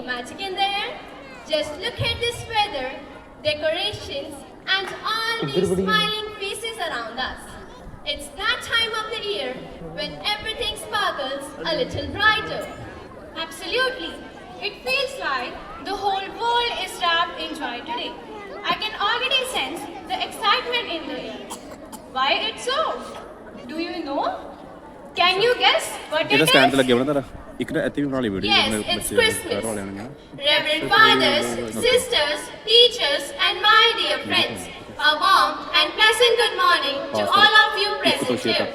magic in the air? Just look at this weather, decorations, and all these smiling faces around us. It's that time of the year when everything sparkles a little brighter. Absolutely. It feels like the whole world is wrapped in joy today. I can already sense the excitement in the air. Why it's so? Do you know? Can you guess what it is? Yes, it's Christmas. Reverend fathers, sisters, teachers, and my dear friends, a warm and pleasant good morning to all of you present here.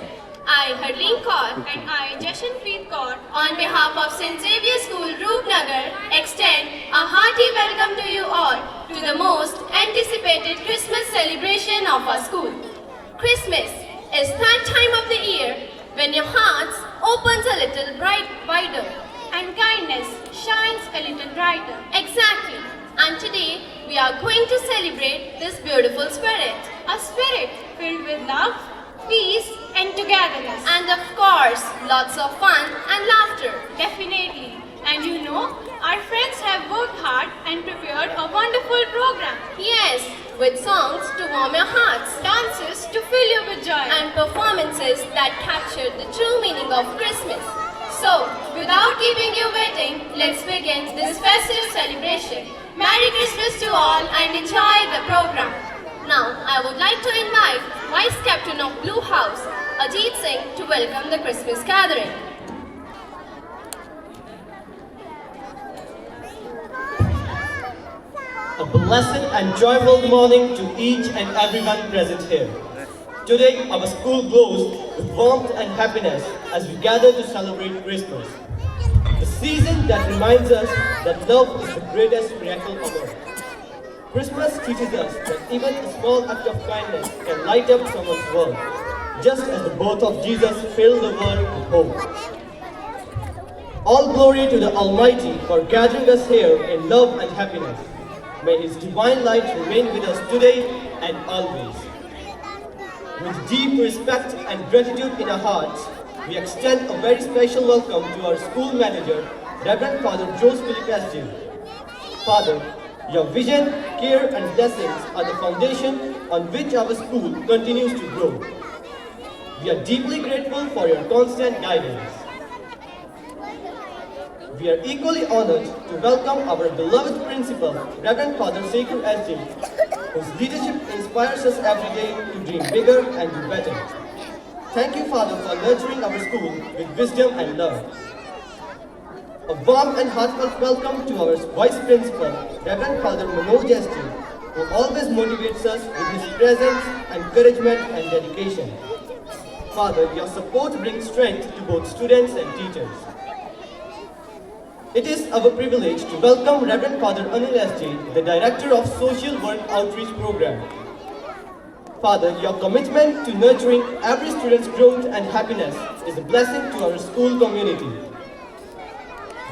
I, Harleen Kaur, And I, Jashanpreet Kaur, on behalf of St. Xavier School, Roopnagar, extend a hearty welcome to you all to the most anticipated Christmas celebration of our school. Christmas is that time of the year when your hearts opens a little wider. and kindness shines a little brighter. Exactly. And today we are going to celebrate this beautiful spirit. A spirit filled with love, peace, and togetherness. And of course, lots of fun and laughter. Definitely. And you know, our friends have worked hard and prepared a wonderful program. Yes, with songs to warm your hearts, Dances to fill you with joy. and performances that capture the true meaning of Christmas. So, without keeping you waiting, let's begin this festive celebration. Merry Christmas to all and enjoy the program. Now, I would like to invite Vice Captain of Blue House, Ajit Singh, to welcome the Christmas gathering. A blessed and joyful morning to each and everyone present here. Today, our school glows with warmth and happiness as we gather to celebrate Christmas. The season that reminds us that love is the greatest miracle of all. Christmas teaches us that even a small act of kindness can light up someone's world, just as the birth of Jesus filled the world with hope. All glory to the Almighty for gathering us here in love and happiness. May His divine light remain with us today and always. With deep respect and gratitude in our hearts, we extend a very special welcome to our school manager, Reverend Father Jose Philip S.J. Father, your vision, care and blessings are the foundation on which our school continues to grow. We are deeply grateful for your constant guidance. We are equally honored to welcome our beloved principal, Reverend Father Sekou S.J., whose leadership inspires us every day to dream bigger and do better. Thank you, Father, for nurturing our school with wisdom and love. A warm and heartfelt welcome to our Vice Principal, Reverend Father Manoj S.J., who always motivates us with his presence, encouragement, and dedication. Father, your support brings strength to both students and teachers. It is our privilege to welcome Reverend Father Anil S.J., the Director of Social Work Outreach Program. Father, your commitment to nurturing every student's growth and happiness is a blessing to our school community.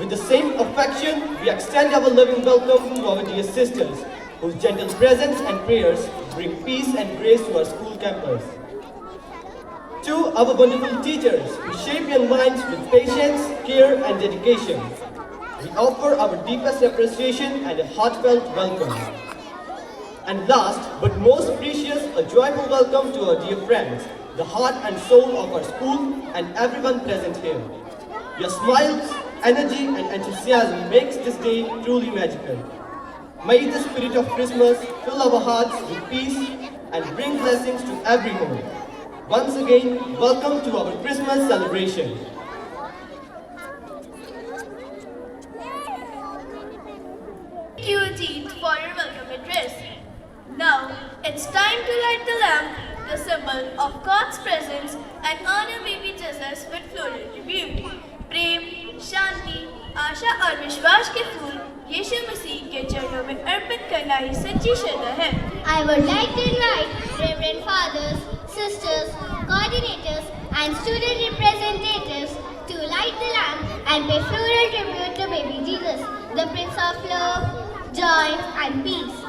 With the same affection, we extend our loving welcome to our dear sisters, whose gentle presence and prayers bring peace and grace to our school campus. To our wonderful teachers, who shape young minds with patience, care, and dedication. We offer our deepest appreciation and a heartfelt welcome. And last, but most precious, a joyful welcome to our dear friends, the heart and soul of our school and everyone present here. Your smiles, energy and enthusiasm makes this day truly magical. May the spirit of Christmas fill our hearts with peace and bring blessings to every home. Once again, welcome to our Christmas celebration. Thank you, Ajit, for your welcome address. Now, it's time to light the lamp, the symbol of God's presence, and honor baby Jesus with floral tribute. प्रेम, शांति, आशा और विश्वास के फूल यीशु मसीह के चरणों में अर्पित करना ही सच्ची श्रद्धा है। I would like to invite Reverend Fathers, Sisters, Coordinators and Student Representatives to light the lamp and pay floral tribute to baby Jesus, the Prince of Love, Joy and Peace.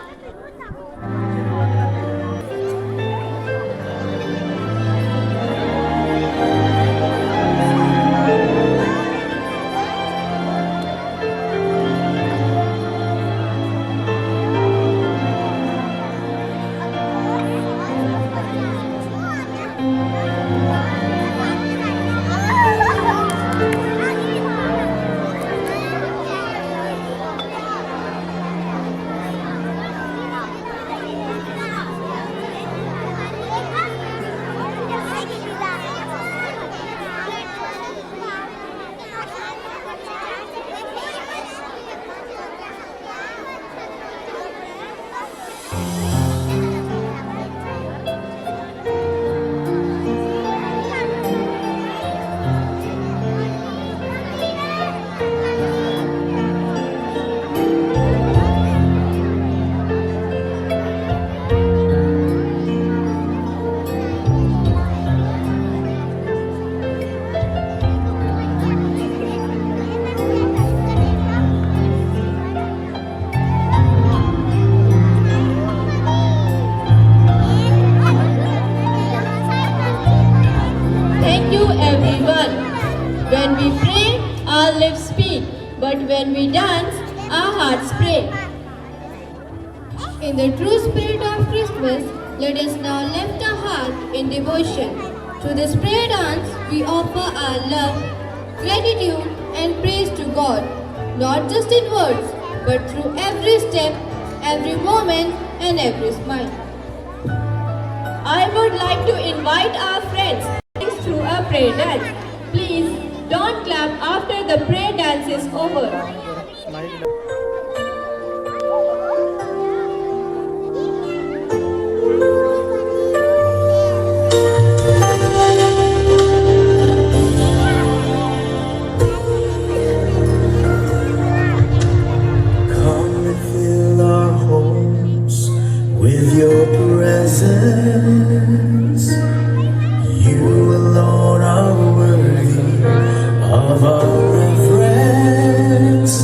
when we dance, our hearts pray. In the true spirit of Christmas, let us now lift our heart in devotion. Through this prayer dance, we offer our love, gratitude, and praise to God, not just in words, but through every step, every moment, and every smile. I would like to invite our friends through a prayer dance. Please don't clap after the prayer dance is over. Come and fill our homes with your presence. You alone are worthy of our reverence.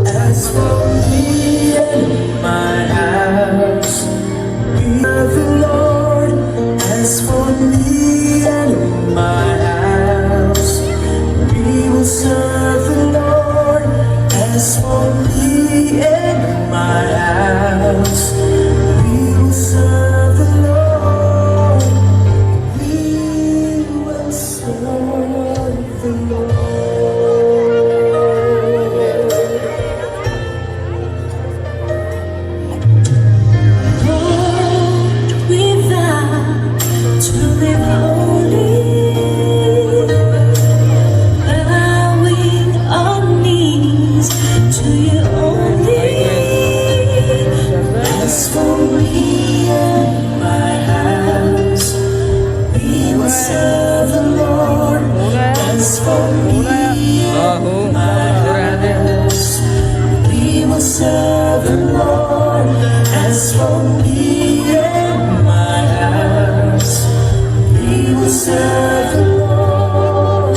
As for me and my house, we serve the Lord. As for me and my house, we will serve the Lord. As for me and my house, we will serve the Lord. We will serve the Lord. Lord, we vow to live holy, bowing our knees to you only. As for me and my house, we will serve the Lord. As for me and my house, we will serve the Lord. As for me and my house, we will serve the Lord.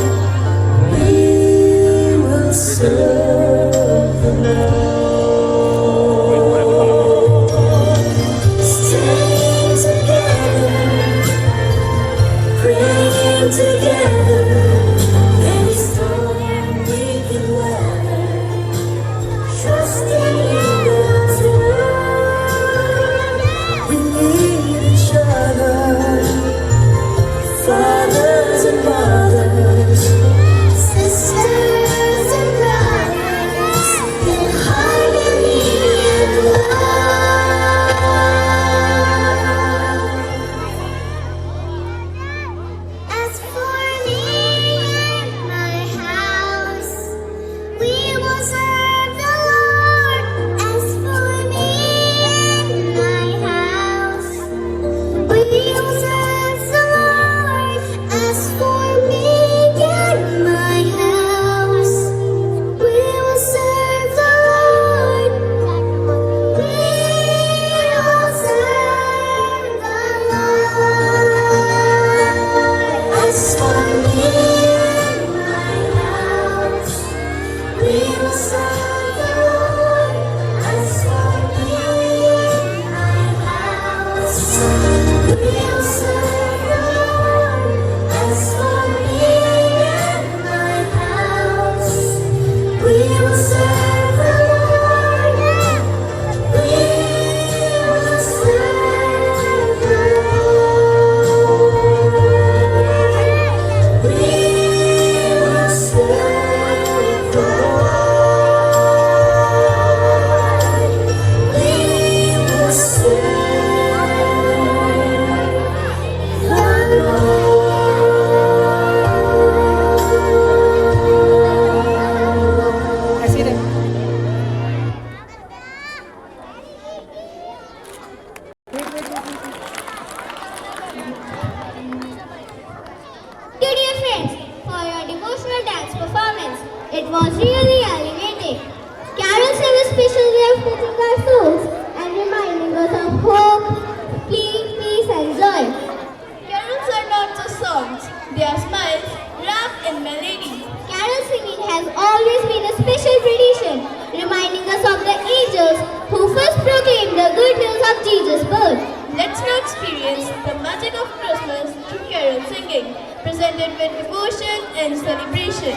We will serve the Lord. Staying together, praying together, any storm we can weather, trusting in God's word. We need each other, fathers and mothers, sisters and brothers, in harmony and love. As for me and my house, we will serve the Lord. As for me and my house, we will serve the Lord. As for me and my house, we will serve the Lord. We will serve the Lord. As for me and my house, we will serve the Lord. As for me and my house, we will serve the Lord. As for me and my house, we will serve the Lord. We will serve the Lord. We will serve the Lord. We will serve the Lord. Thank you, dear friends, for your devotional dance performance. It was really elevating. Carols have a special way of touching our souls and reminding us of hope, peace, and joy. Carols are not just songs, they are smiles wrapped in melody. Carol singing has always been a special tradition, reminding us of the angels who first proclaimed the good news of Jesus' birth. Let's now experience the magic of Christmas through carol singing, presented with devotion and celebration.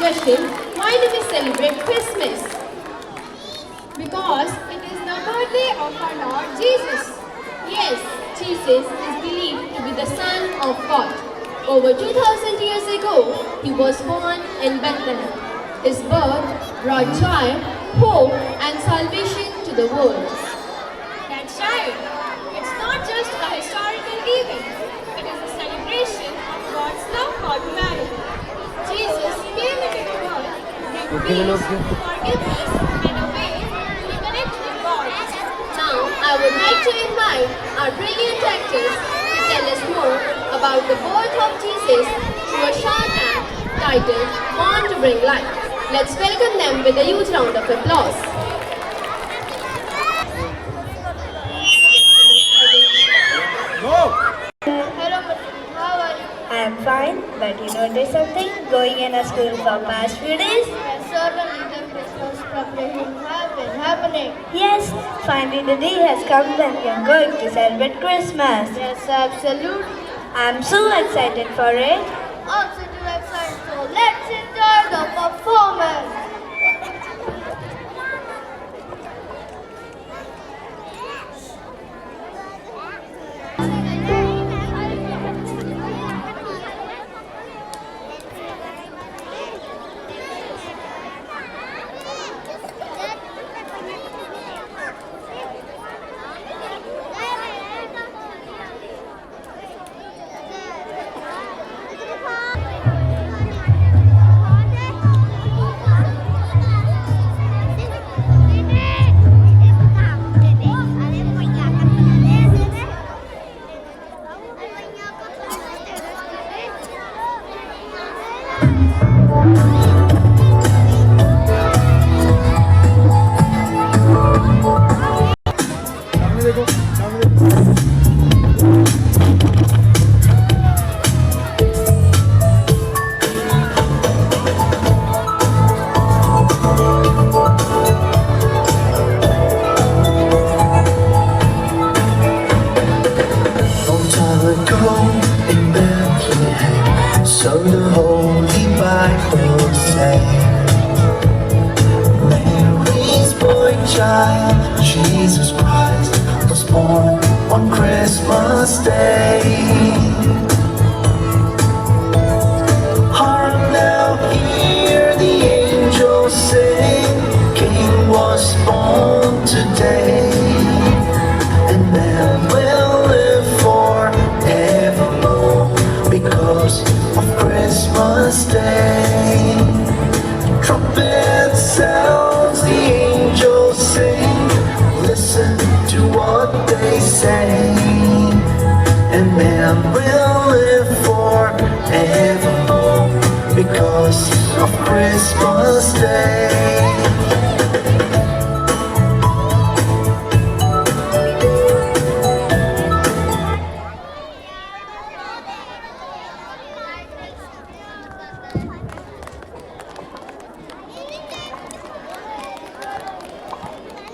question, why do we celebrate Christmas? Because it is the birthday of our Lord Jesus. Yes, Jesus is believed to be the Son of God. Over 2000 years ago, he was born in Bethlehem. His birth brought joy, hope, and salvation to the world. That's right. It's not just a historical event. It is a celebration of God's love for humanity. Jesus came into the world to bring peace, forgiveness, and a way to connect with God. Now, I would like to invite our brilliant actors to tell us more about the birth of Jesus through a short act titled Born to Bring Life. Let's welcome them with a huge round of applause. Hello, Martin. How are you? I am fine, but you notice something going in a school for past few days? Yes, certainly the Christmas preparations have been happening. Yes, finally the day has come when we are going to celebrate Christmas. Yes, absolutely. I am so excited for it. Also too excited, so let's enjoy the performance. Long time ago in Bethlehem, so the Holy Bible says, Mary's boy child, Jesus Christ, was born on Christmas Day. Hark now, hear the angels sing, King was born today. And man will live forevermore because of Christmas Day. Trumpet sounds, the angels sing, listen to what they say. And man will live forevermore because of Christmas Day.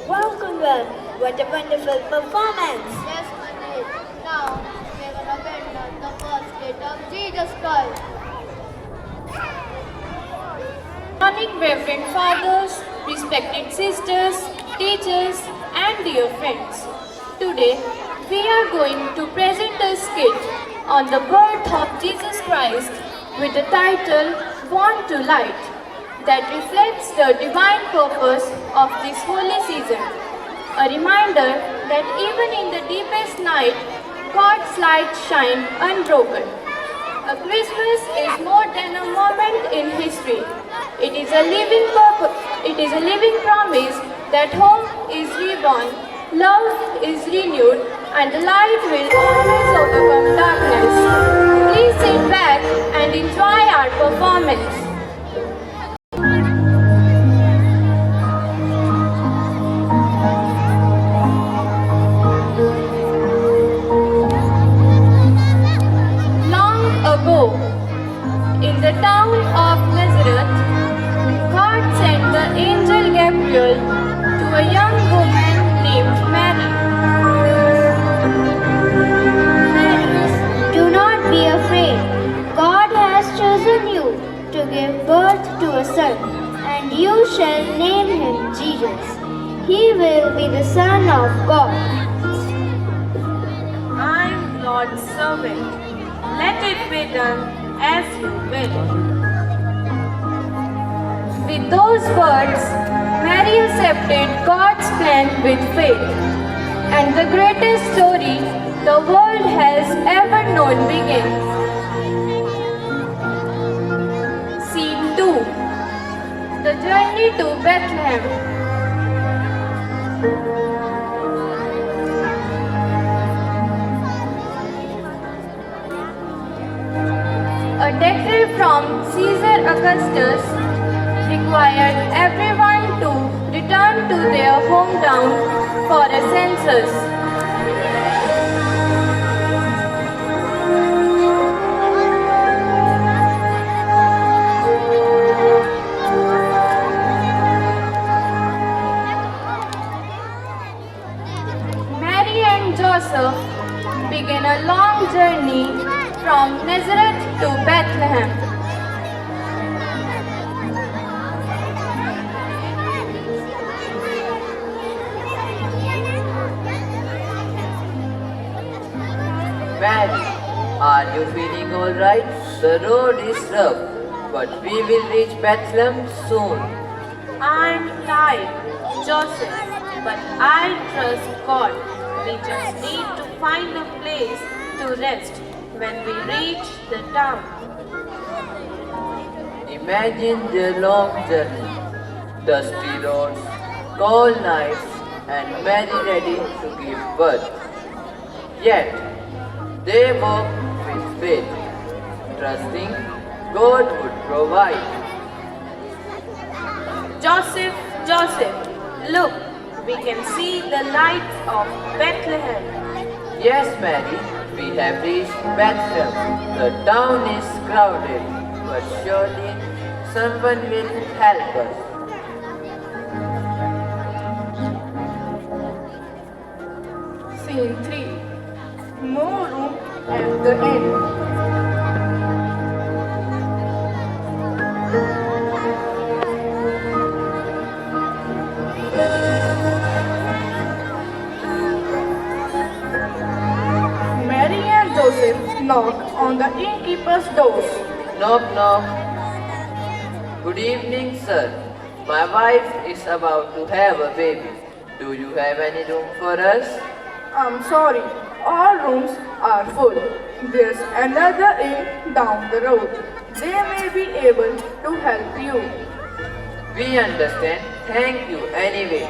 Wow, Kunwal, what a wonderful performance! Yes, Manoj. Now, we're gonna witness the first date of Jesus Christ. Morning, Reverend Fathers, respected sisters, teachers, and dear friends. Today, we are going to present a skit on the birth of Jesus Christ with the title Born to Light, that reflects the divine purpose of this holy season. A reminder that even in the deepest night, God's light shines unbroken. A Christmas is more than a moment in history. It is a living purpose. It is a living promise that hope is reborn, love is renewed, and the light will always overcome darkness. Please sit back and enjoy our performance. Long ago, in the town of Nazareth, God sent the angel Gabriel to a young woman named Mary. Do not be afraid. God has chosen you. to give birth to a son, and you shall name him Jesus. He will be the Son of God. I'm Lord's servant. Let it be done as you will. With those words, Mary accepted God's plan with faith. And the greatest story the world has ever known begins. Scene 2. The journey to Bethlehem. A decree from Caesar Augustus required everyone to return to their hometown for a census. Mary and Joseph began a long journey from Nazareth to Bethlehem. Mary, are you feeling alright? The road is rough, but we will reach Bethlehem soon. I'm tired, Joseph, but I trust God. We just need to find a place to rest when we reach the town. Imagine their long journey, dusty roads, cold nights, and Mary ready to give birth. Yet, they walked with faith, trusting God would provide. Joseph, Joseph, look, we can see the lights of Bethlehem. Yes, Mary, we have reached Bethlehem. The town is crowded, but surely someone will help us. Scene 3. No room at the inn. Mary and Joseph knocked on the innkeeper's doors. Knock, knock. Good evening, sir. My wife is about to have a baby. Do you have any room for us? I'm sorry, all rooms are full. There's another inn down the road. They may be able to help you. We understand. Thank you anyway.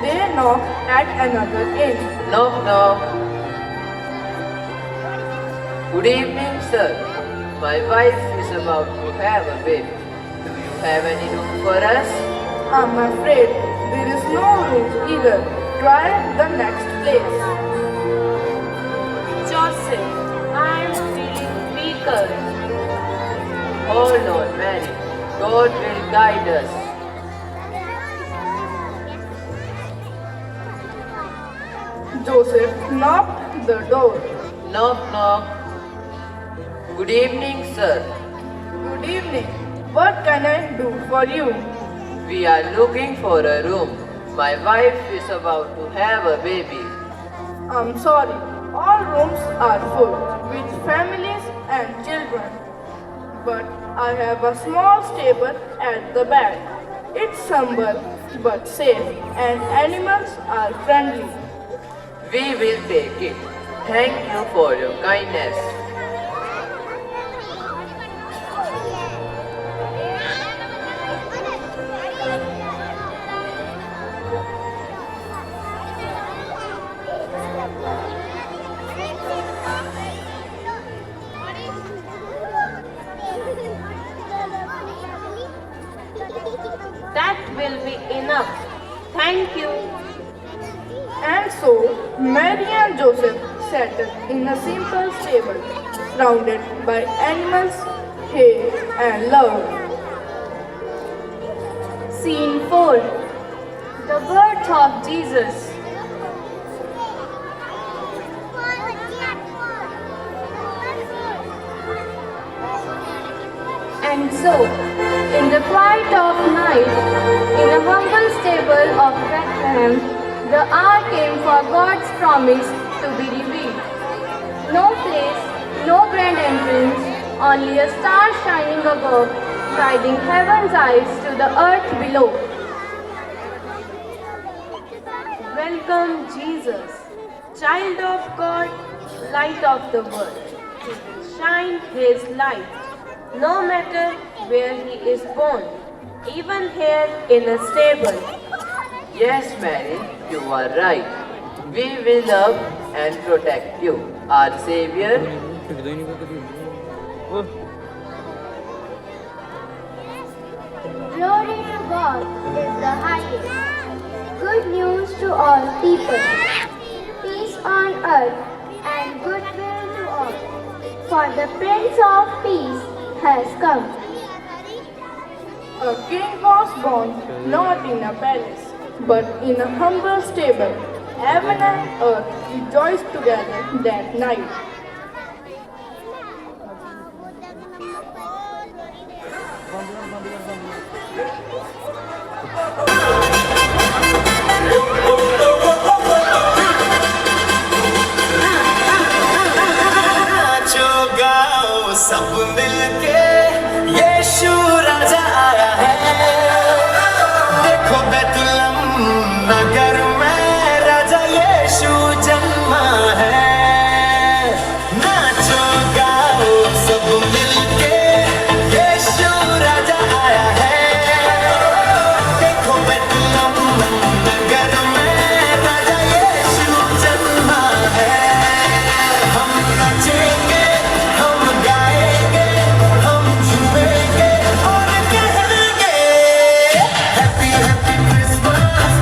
They knock at another inn. Knock, knock. Good evening, sir. My wife is about to have a baby. Do you have any room for us? I'm afraid there is no room either. Try the next place. Joseph, I'm feeling weaker. Hold on, Mary. God will guide us. Joseph knocked the door. Knock, knock. Good evening, sir. Good evening. What can I do for you? We are looking for a room. My wife is about to have a baby. I'm sorry. All rooms are full with families and children. But I have a small stable at the back. It's humble but safe and animals are friendly. We will take it. Thank you for your kindness. That will be enough. Thank you. And so, Mary and Joseph settled in a simple stable, surrounded by animals, hay, and love. Scene 4. the birth of Jesus. And so, in the quiet of night, in a humble stable of Bethlehem, the hour came for God's promise to be revealed. No place, no grand entrance, only a star shining above, guiding heaven's eyes to the earth below. Welcome, Jesus, child of God, light of the world. He will shine His light, no matter where He is born, even here in a stable. Yes, Mary, you are right. We will love and protect you, our Savior. Glory to God is the highest. Good news to all people. Peace on earth and goodwill to all. For the Prince of Peace has come. A king was born not in a palace, but in a humble stable. Heaven and earth rejoiced together that night. नाचो गाओ सब मिलके यीशु राजा आया है देखो बैतलहम नगर में राजा यीशु जन्मा है नाचो गाओ सब मिलके यीशु राजा आया है देखो बैतलहम नगर में राजा यीशु जन्मा है हम नाचेंगे हम गाएंगे हम झूमेंगे और कहेंगे happy happy Christmas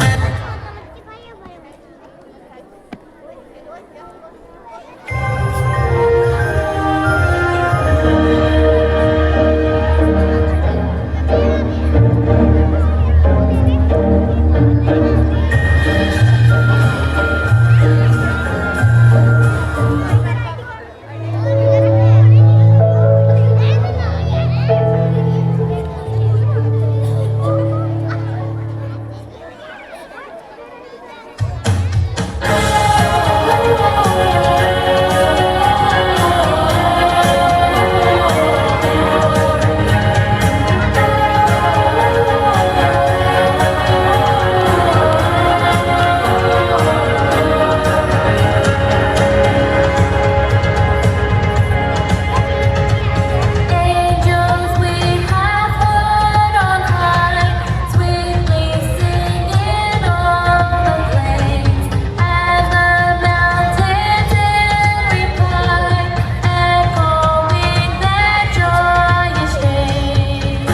Angels we have heard on high, sweetly singing on the plains, and the mountains in reply, echoing their joyous strain.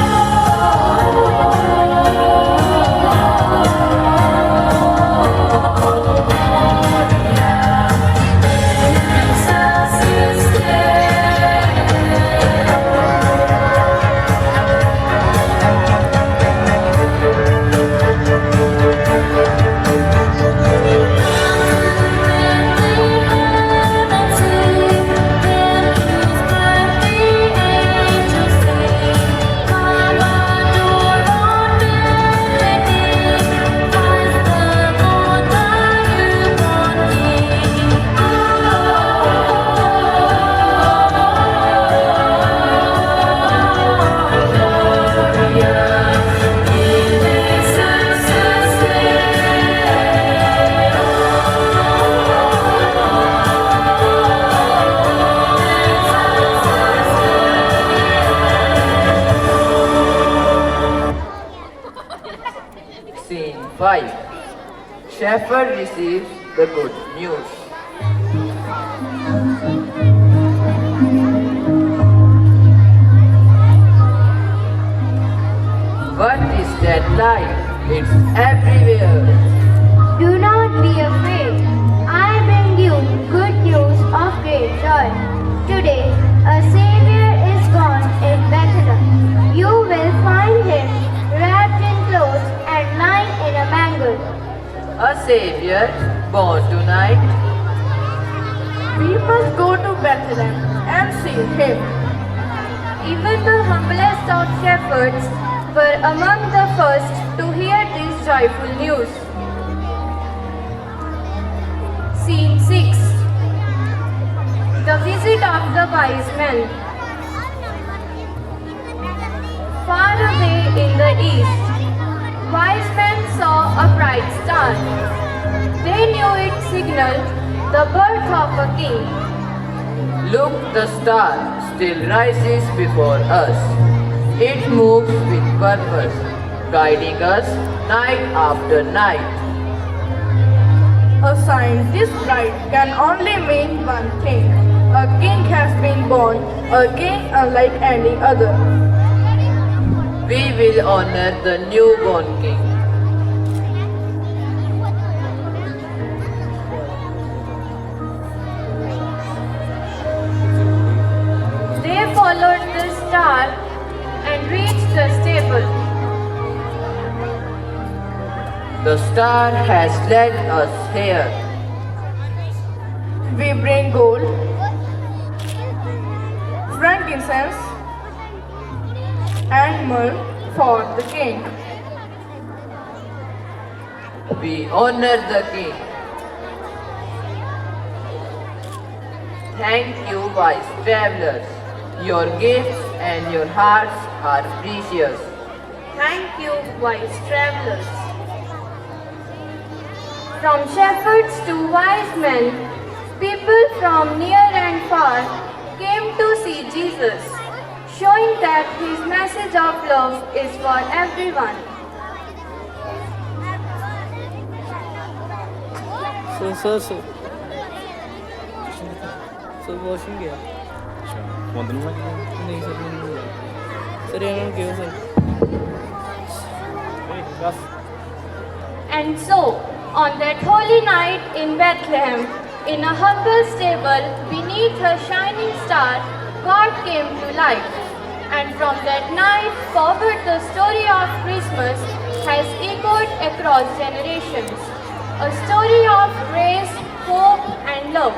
Scene 5. Shepherd receives the good news. What is that light? It's everywhere. Do not be afraid. I bring you good news of great joy. Today, a Savior is born in Bethlehem. You will find Him wrapped in clothes and lying in a manger. a Savior born tonight. We must go to Bethlehem and see him. Even the humblest of shepherds were among the first to hear this joyful news. Scene 6. The visit of the wise men. Far away in the east, wise men saw a bright star. They knew it signaled the birth of a king. Look, the star still rises before us. It moves with purpose, guiding us night after night. A sign this bright can only mean one thing. A king has been born, a king unlike any other. We will honor the newborn king. They followed the star and reached the stable. The star has led us here. We bring gold, frankincense, and myrrh for the king. We honor the king. Thank you, wise travelers. Your gifts and your hearts are precious. Thank you, wise travelers. From shepherds to wise men, people from near and far came to see Jesus, showing that his message of love is for everyone. Sir washing गया नहीं sir sir यहाँ क्यों sir And so, on that holy night in Bethlehem, in a humble stable beneath a shining star, God came to life. And from that night forward, the story of Christmas has echoed across generations. A story of grace, hope, and love.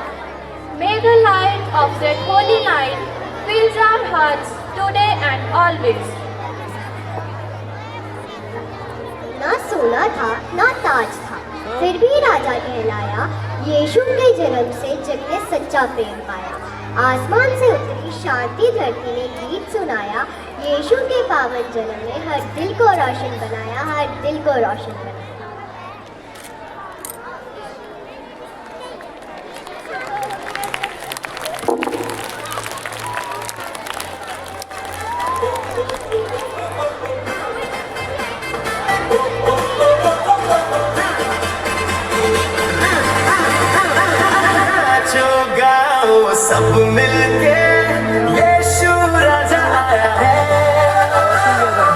May the light of that holy night fill our hearts today and always. ना सोना था ना ताज था, फिर भी राजा कहलाया। यीशु के जन्म से जग ने सच्चा प्रेम पाया। आसमान से उतरी शांति धरती ने गीत सुनाया। यीशु के पावन जन्म ने हर दिल को रोशन बनाया, हर दिल को रोशन बनाया। सब मिलके यीशु राजा आया है।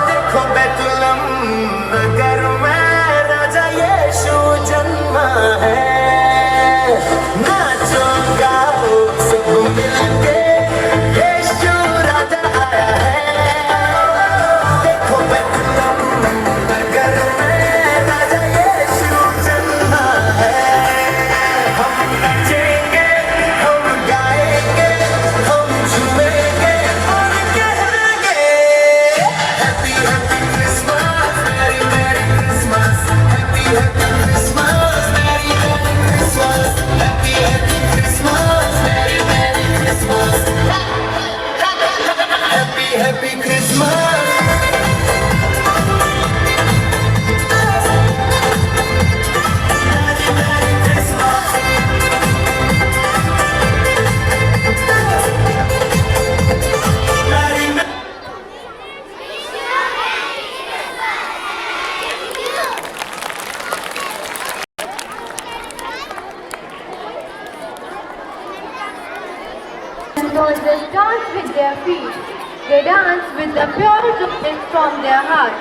देखो बैतुलम नगर में राजा यीशु जन्मा है। नाचो गाओ सब मिलके यीशु राजा आया है। देखो बैतुलम नगर में राजा यीशु जन्मा है। हम नाचेंगे, Happy Christmas. Don't just dance with their feet, they dance with the pure joy from their heart.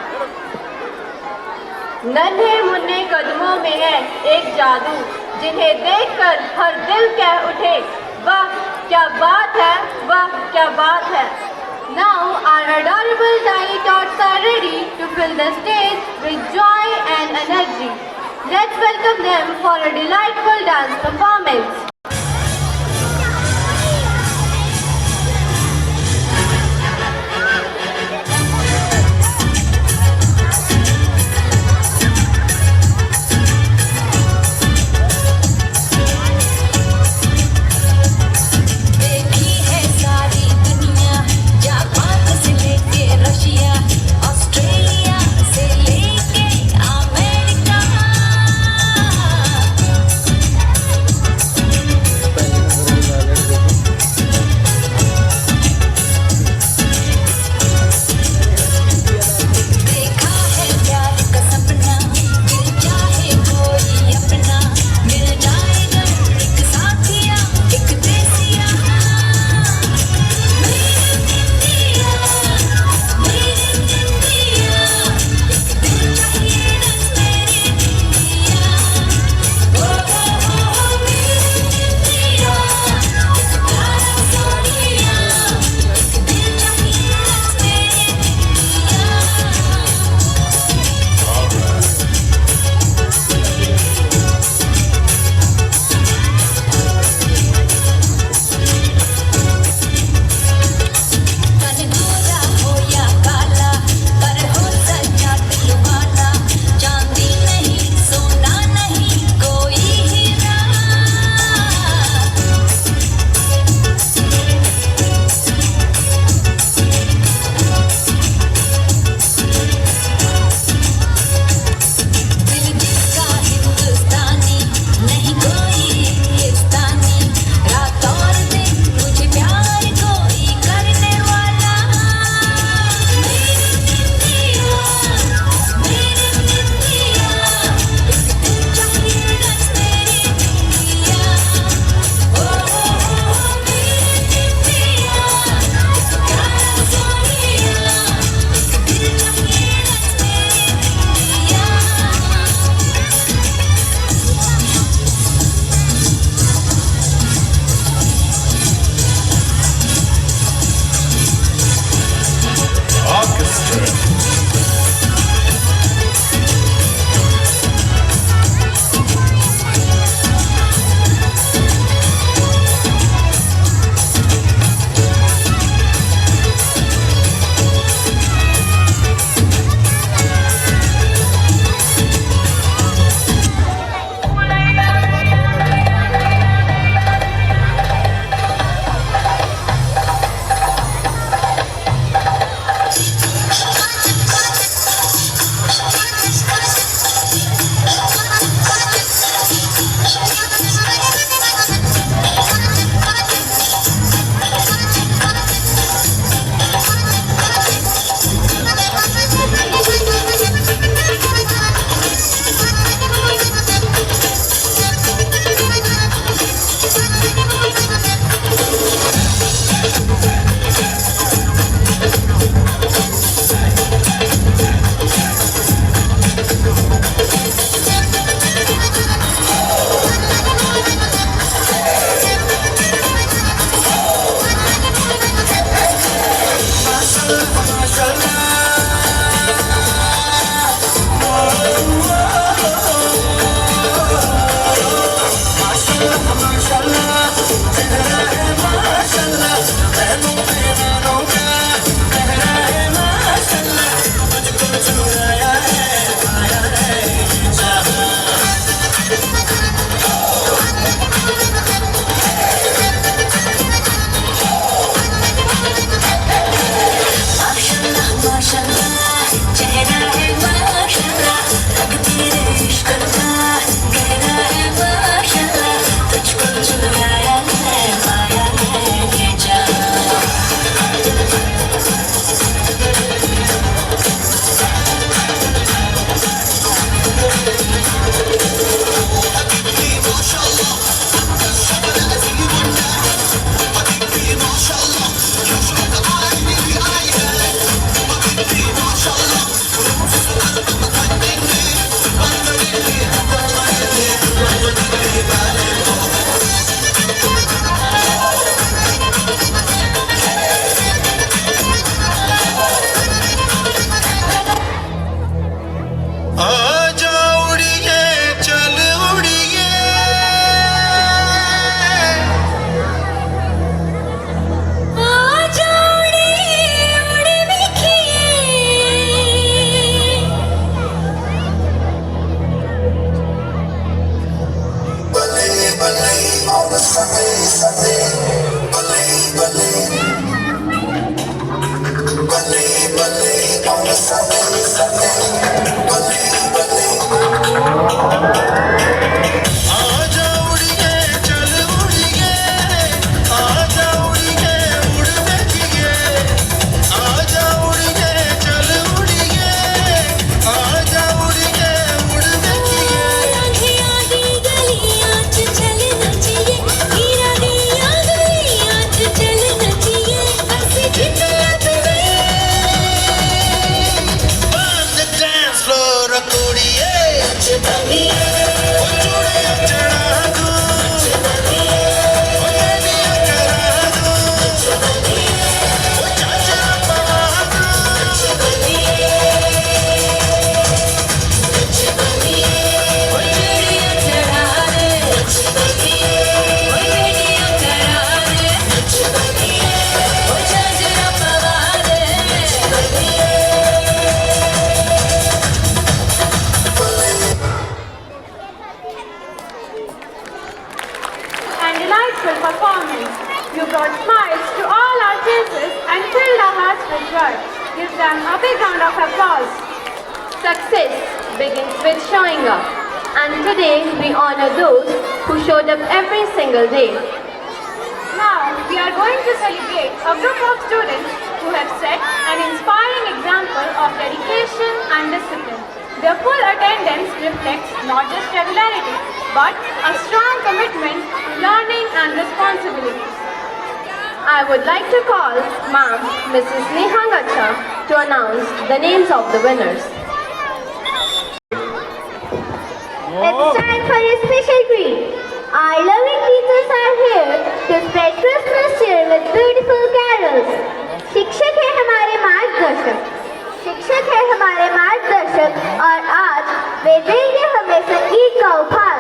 नन्हे मुन्ने कदमों में है एक जादू, जिन्हें देखकर हर दिल कह उठे, वाह क्या बात है, वाह क्या बात है. Now our adorable tiny tots are ready to fill the stage with joy and energy. Let's welcome them for a delightful dance performance. Australia से लेके America And delightful performance. You brought smiles to all our faces and filled our hearts with joy. Give them a big round of applause. Success begins with showing up, and today we honor those who showed up every single day. Now, we are going to celebrate a group of students who have set an inspiring example of dedication and discipline. Their full attendance reflects not just regularity, but a strong commitment to learning and responsibility. I would like to call Ma'am Mrs. Neha Gacha to announce the names of the winners. It's time for a special treat. Our loving teachers are here to spread Christmas cheer with beautiful carols. शिक्षक है हमारे मार्गदर्शक और आज वे देंगे हमें संगीत का उपहार.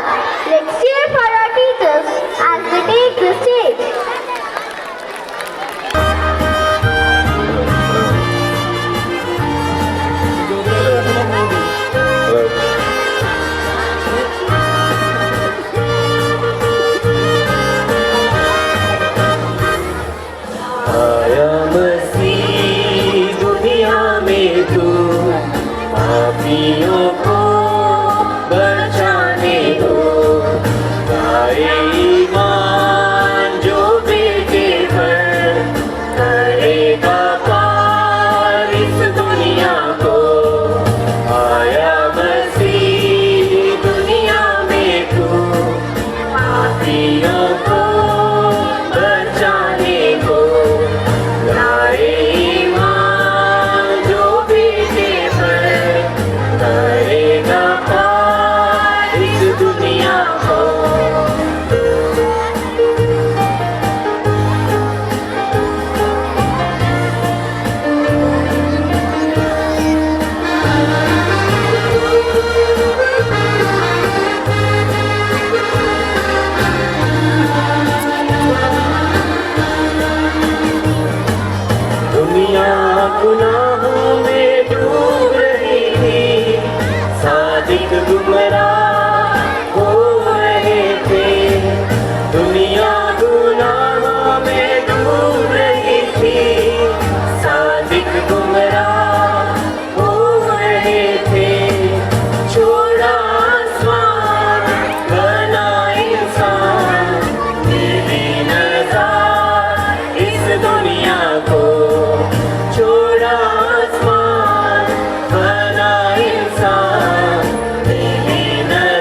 Let's cheer for our teachers as they take the stage. पापियों को बचाने दो. आए ईमान जो बेटे पर करेगा पार इस दुनिया को. आया मसीह दुनिया में तू पापियों को बचाने को. आए ईमान जो बेटे पर करेगा पार इस दुनिया को. दुनिया गुनाहों में डूब रही थी. सादिक गुमराह हो रहे थे. दुनिया गुनाहों में डूब रही थी. सादिक गुमराह हो रहे थे. छोड़ा आसमान बना इंसान. मिली नज़ार इस दुनिया को. छोड़ा आसमान बना इंसान. मिली नज़ार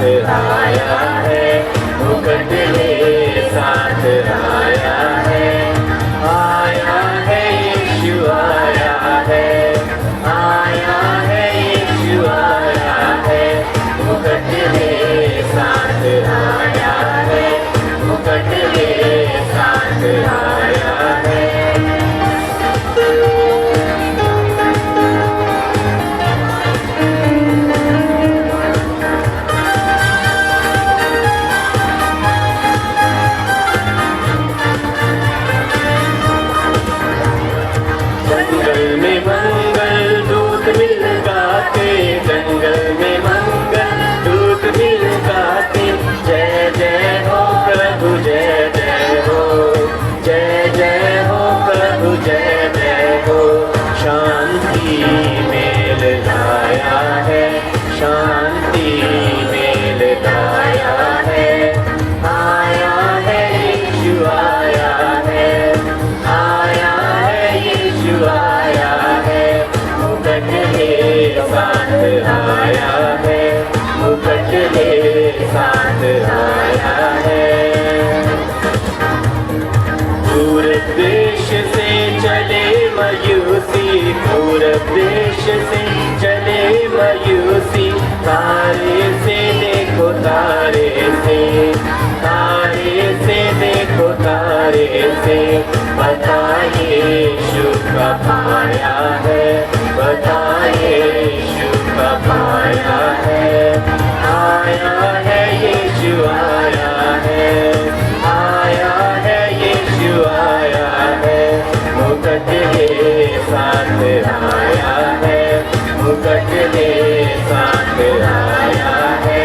आया है, मुकुट ले साथ आया है, आया है यीशु आया है, आया है यीशु आया है, मुकुट ले साथ आया है, मुकुट ले साथ आया है। जंगल में मंगल दूत मिल गाते, जंगल में मंगल दूत मिल गाते, जय जय हो प्रभु जय जय हो, जय जय हो प्रभु जय जय हो। शांति मेल लाया है, शांति मेल लाया है, आया है यीशु आया है, आया है यीशु आया है, मुकुट ले साथ आया है, मुकुट ले साथ आया है। पूरब देश से चले मयूसी, पूरब देश से चले मयूसी, तारे से देखो तारे से, तारे से देखो तारे से, बताइए यीशु कब आया है, बताइए यीशु कब आया है, आया है यीशु आया है, आया है यीशु आया है, मुकुट ले साथ आया है, मुकुट ले साथ आया है।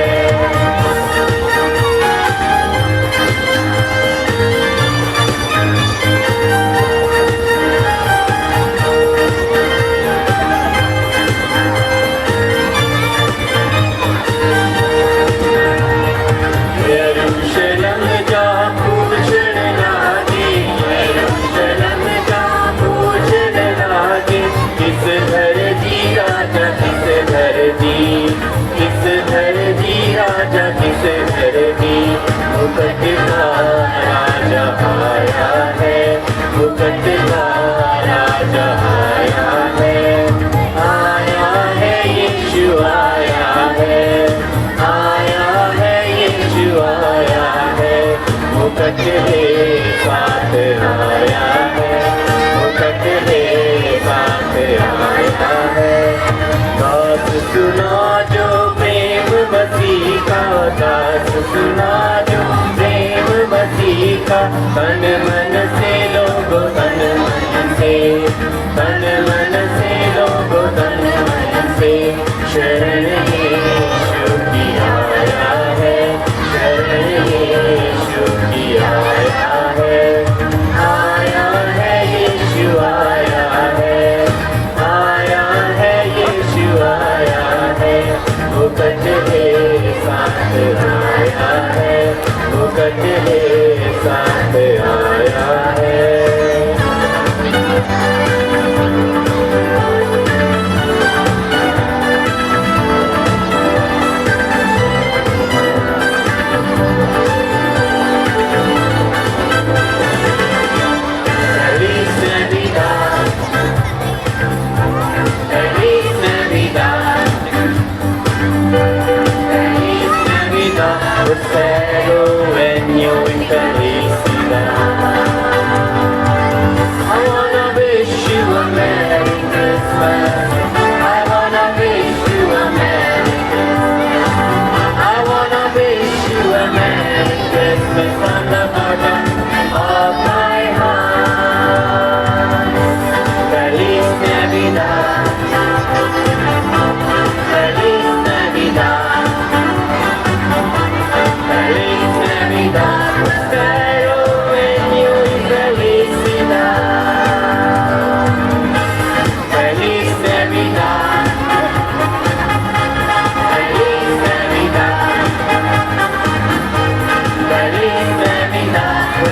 यरूशलेम जा पूछन लागे, यरूशलेम जा पूछन लागे, किस धरती राजा किस धरती, किस धरती राजा किस धरती, मुकुट का राजा आया है, मुकुट का राजा आया है, आया है यीशु आया है, आया है यीशु आया है, मुकुट ले साथ आया है, मुकुट ले साथ आया है। दास सुना जो प्रेम मसीह का, दास सुना जो प्रेम मसीह का, तन मन से लोगो तन मन से, तन मन से लोगो तन मन से, शरण यीशु की आया है, शरण यीशु की आया है, आया है यीशु आया है, आया है यीशु आया है, मुकुट ले साथ आया है, मुकुट ले साथ आया है। Feliz Navidad, Feliz Navidad, Feliz Navidad, prospero año y felicidad. I wanna wish you a Merry Christmas, I wanna wish you a Merry Christmas, I wanna wish you a Merry Christmas from the bottom of my heart. Feliz Navidad, Feliz Navidad, Feliz Navidad, prospero año y felicidad. Feliz Navidad, Feliz Navidad, Feliz Navidad.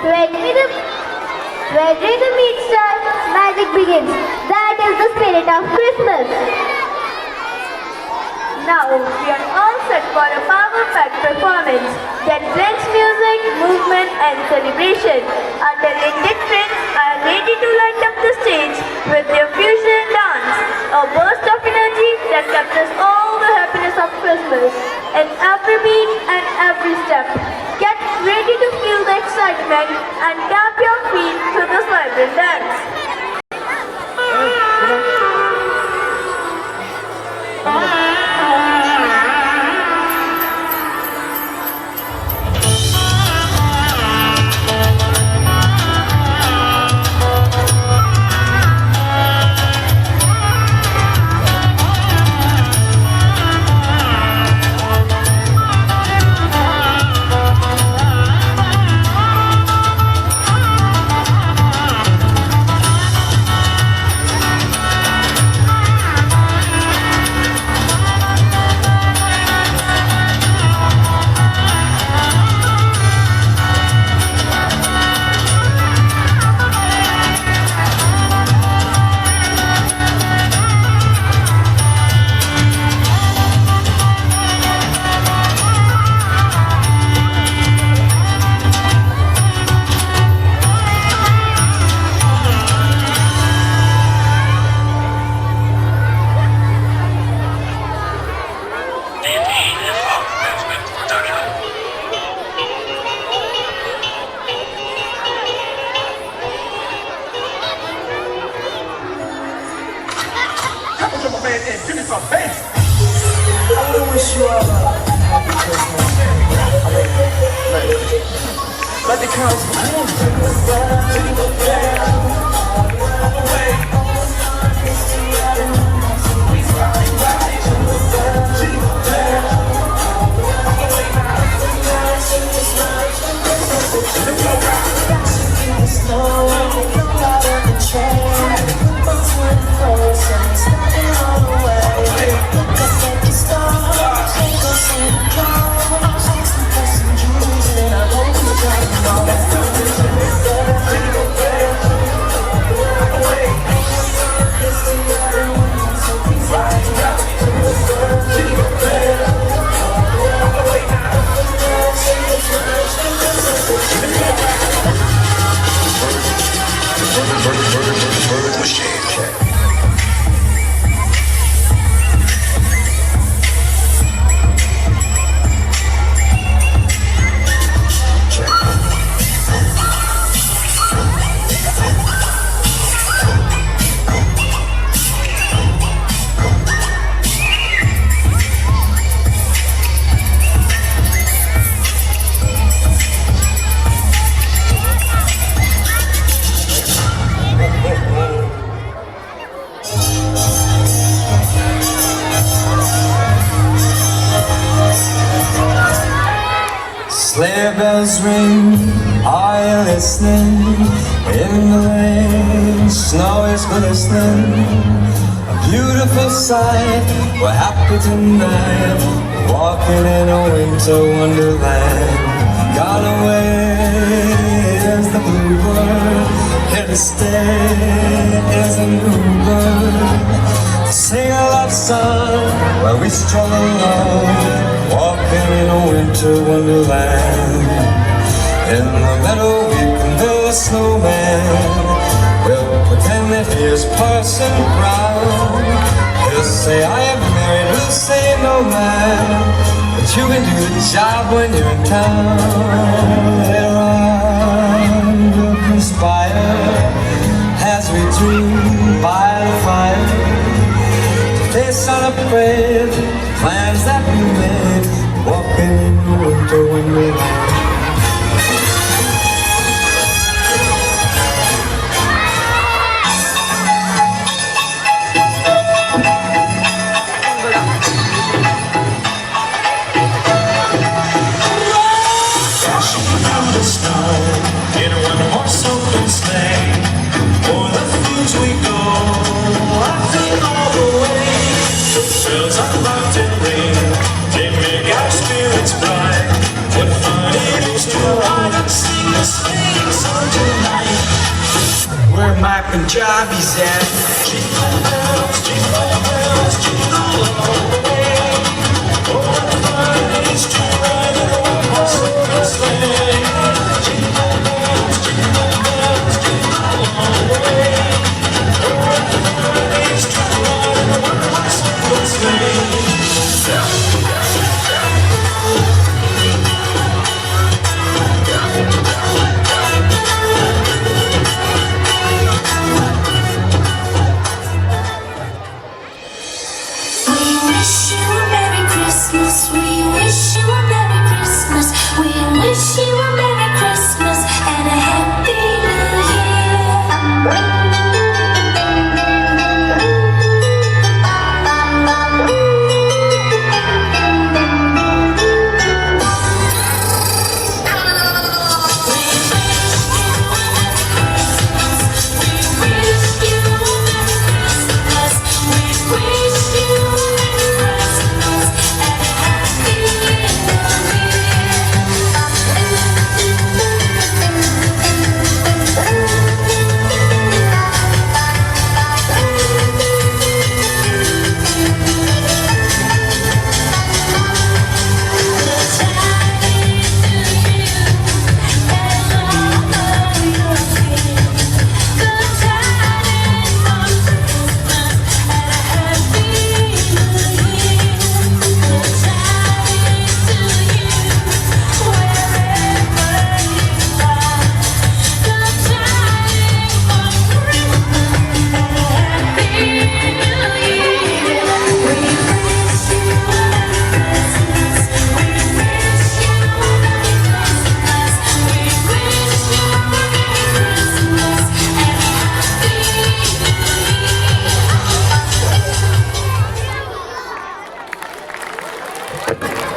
Where rhythm meets stars, magic begins. That is the spirit of Christmas. Now we are all set for a power-packed performance that blends music, movement and celebration. Our talented friends are ready to light up the stage with their fusion dance, a burst of energy that captures all the happiness of Christmas in every beat and every step. Get ready to feel the excitement and tap your feet to this vibrant dance. Let the crowds Sleigh bells ring, are you listening? In the rain, snow is glistening. A beautiful sight, we're happy tonight. Walking in a winter wonderland. Gone away is the bluebird, here to stay is a new bird. Sing a love song while we stroll along. Walking in a winter wonderland. In the meadow we can build a snowman. We'll pretend that he is Parson Brown. He'll say I am married, we'll say no man, but you can do the job when you're in town. Later on we'll conspire as we dream by the fire to face unafraid plans that we made, walking in the winter wonderland. Dashing through the snow in a one-horse open sleigh. O'er the fields we go, laughing all the way. Bells are locked and ring, they make our spirits bright. What fun it is to ride and sing a sleighing Punjabi zan. Jingle bells, jingle bells, jingle all the way. Oh, the fun is to ride in a one-horse sleigh. Jingle bells, jingle bells, jingle all the way. Oh, the fun is to ride in a one-horse sleigh.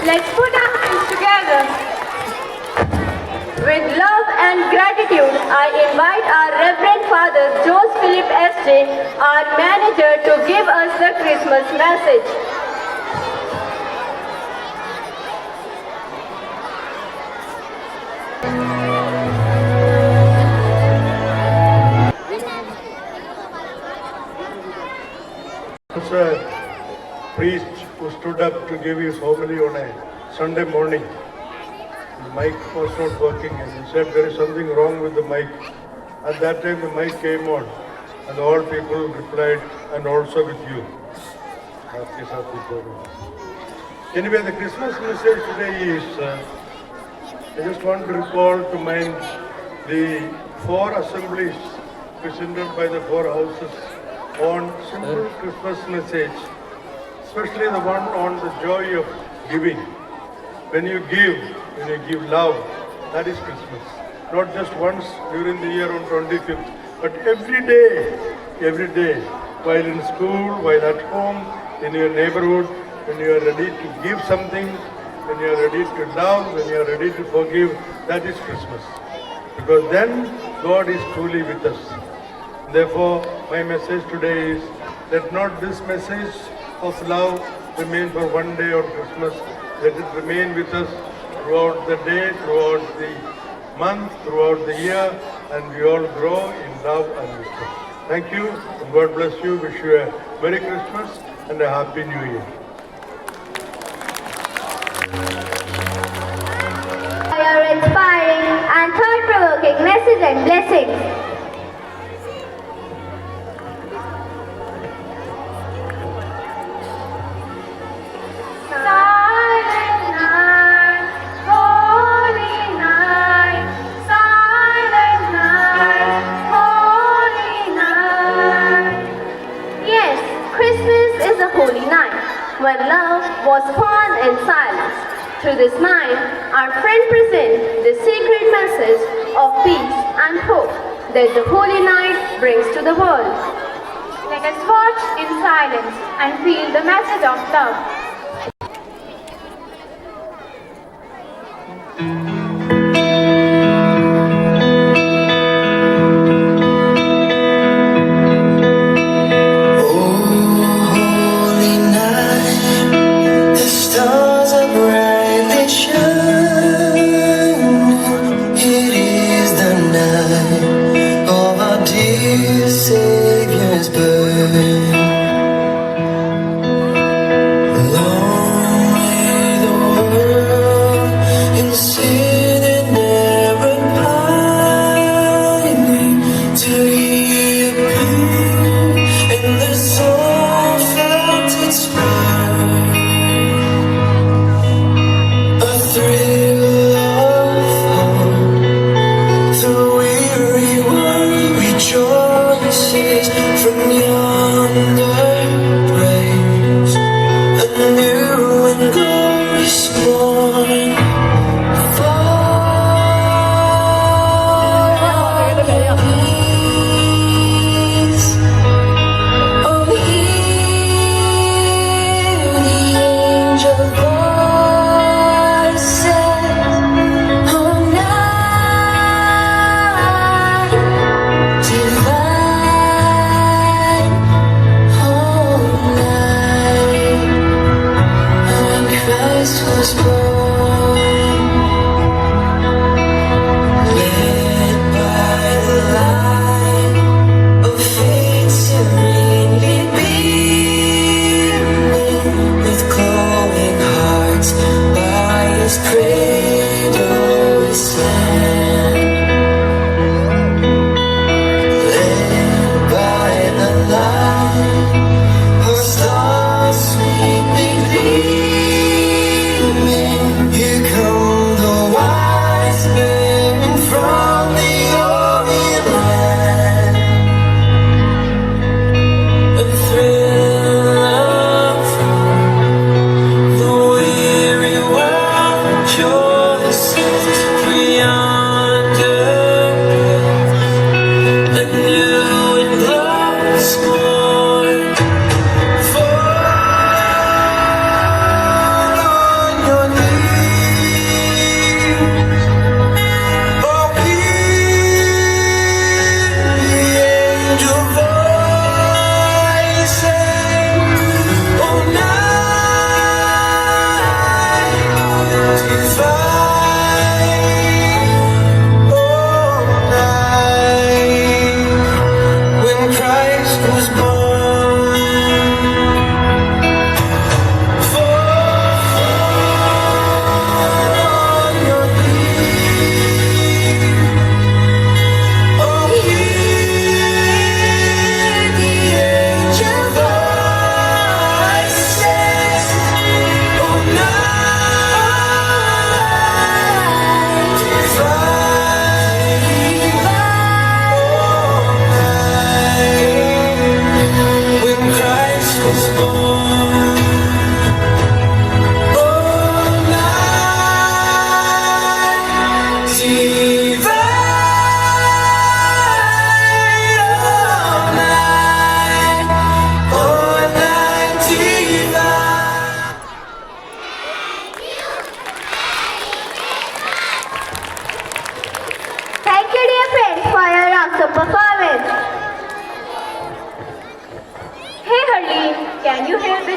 Let's put our hands together. With love and gratitude, I invite our Reverend Father Jose Philip S.J., our manager, to give us the Christmas message. Sir, priest who stood up to give his homily on a Sunday morning. The mic was not working and he said there is something wrong with the mic. At that time the mic came on and all people replied, and also with you. Anyway, the Christmas message today is, I just want to recall to mind the 4 assemblies presented by the 4 houses on simple Christmas message, especially the one on the joy of giving. When you give love, that is Christmas. Not just once during the year on 25th, but every day, while in school, while at home, in your neighborhood, when you are ready to give something, when you are ready to love, when you are ready to forgive, that is Christmas. Because then God is truly with us. Therefore, my message today is, let not this message of love remain for one day on Christmas. Let it remain with us throughout the day, throughout the month, throughout the year, and we all grow in love and wisdom. Thank you, and God bless you. Wish you a Merry Christmas and a Happy New Year. Your inspiring and thought-provoking message and blessings. When love was born in silence. Through this night, our friend presents the secret message of peace and hope that the holy night brings to the world. Let us watch in silence and feel the message of love. Of our dear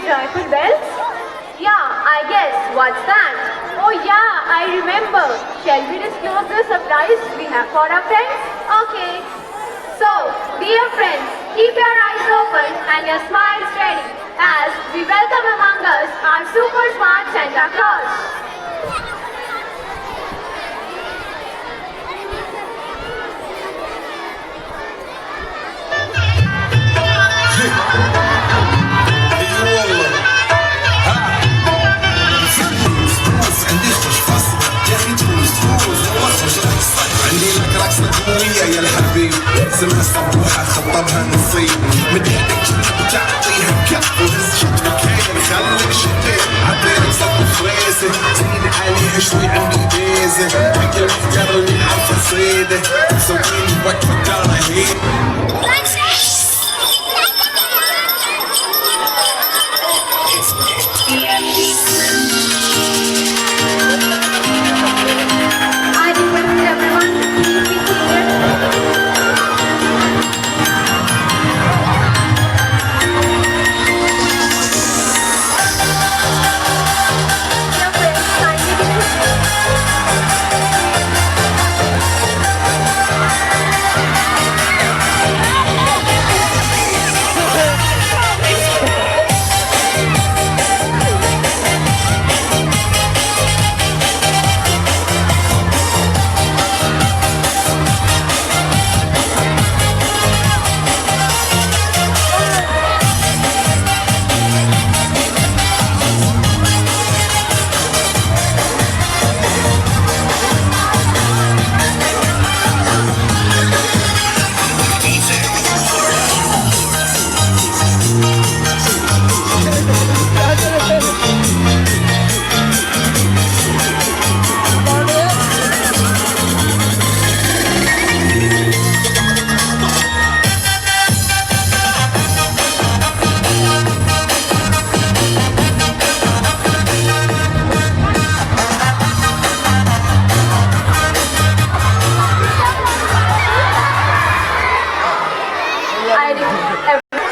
joyful bells? Yeah, I guess. What's that? Oh yeah, I remember. Shall we disclose the surprise we have for our friends? Okay. So, dear friends, keep your eyes open and your smiles ready as we welcome among us our super smart Santa Claus. عندي لك رقصة قوية يا الحبيب سمها صبوحة خطبها نصيب من ايدك تعطيها كف وهز شط مكان خليك شديد عطيني صب فريسة زين عليها شوي عندي بيزة حق الافكار اللي عارفة صيدة سويني وقفة كراهيب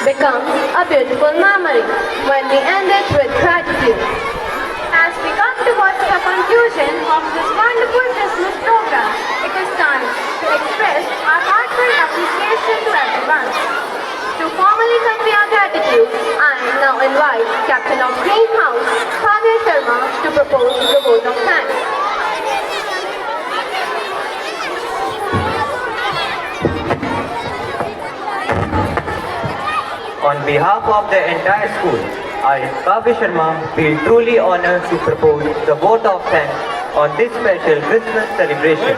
becomes a beautiful memory when we end it with gratitude. As we come towards the conclusion of this wonderful Christmas program, it is time to express our heartfelt appreciation to everyone. To formally convey our gratitude, I now invite Captain of Greenhouse, Kavya Sharma, to propose the vote of thanks. On behalf of the entire school, I, Kavya Sharma, feel truly honored to propose the vote of thanks on this special Christmas celebration.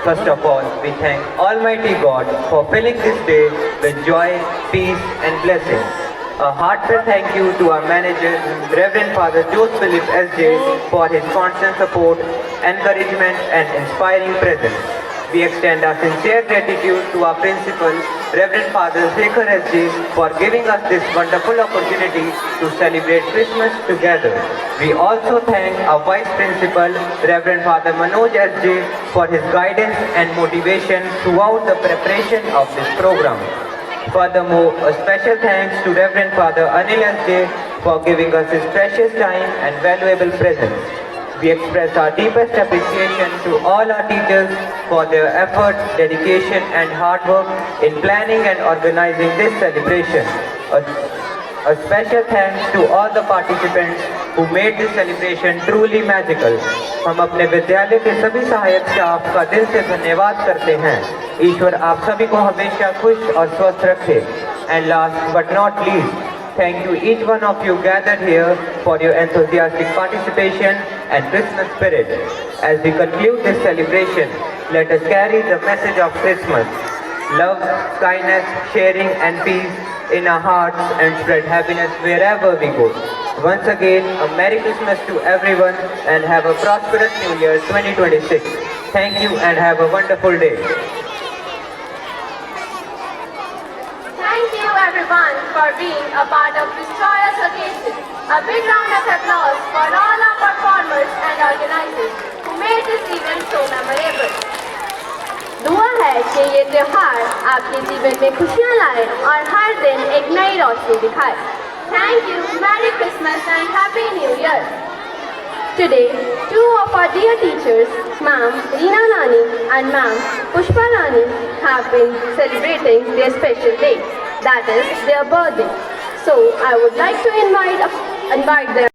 First of all, we thank Almighty God for filling this day with joy, peace and blessings. A heartfelt thank you to our manager, Reverend Father Joseph Philip S.J. for his constant support, encouragement and inspiring presence. We extend our sincere gratitude to our principal, Reverend Father Shekhar S.J. for giving us this wonderful opportunity to celebrate Christmas together. We also thank our Vice Principal, Reverend Father Manoj S.J. for his guidance and motivation throughout the preparation of this program. Furthermore, a special thanks to Reverend Father Anil S.J. for giving us his precious time and valuable presence. We express our deepest appreciation to all our teachers for their effort, dedication and hard work in planning and organizing this celebration. A special thanks to all the participants who made this celebration truly magical. हम अपने विद्यालय के सभी सहायक staff का दिल से धन्यवाद करते हैं. ईश्वर आप सभी को हमेशा खुश और स्वस्थ रखे. And last but not least, thank you each one of you gathered here for your enthusiastic participation and Christmas spirit. As we conclude this celebration, let us carry the message of Christmas. Love, kindness, sharing and peace in our hearts and spread happiness wherever we go. Once again, a Merry Christmas to everyone and have a prosperous New Year 2026. Thank you and have a wonderful day. Thank you everyone for being a part of this joyous occasion. A big round of applause for all our performers and organizers who made this event so memorable. दुआ है कि ये त्योहार आपके जीवन में खुशियाँ लाए और हर दिन एक नई रोशनी दिखाए. Thank you, Merry Christmas and Happy New Year. Today, two of our dear teachers, Ma'am Reena Nani and Ma'am Pushpa Nani, have been celebrating their special day, that is their birthday. So I would like to invite them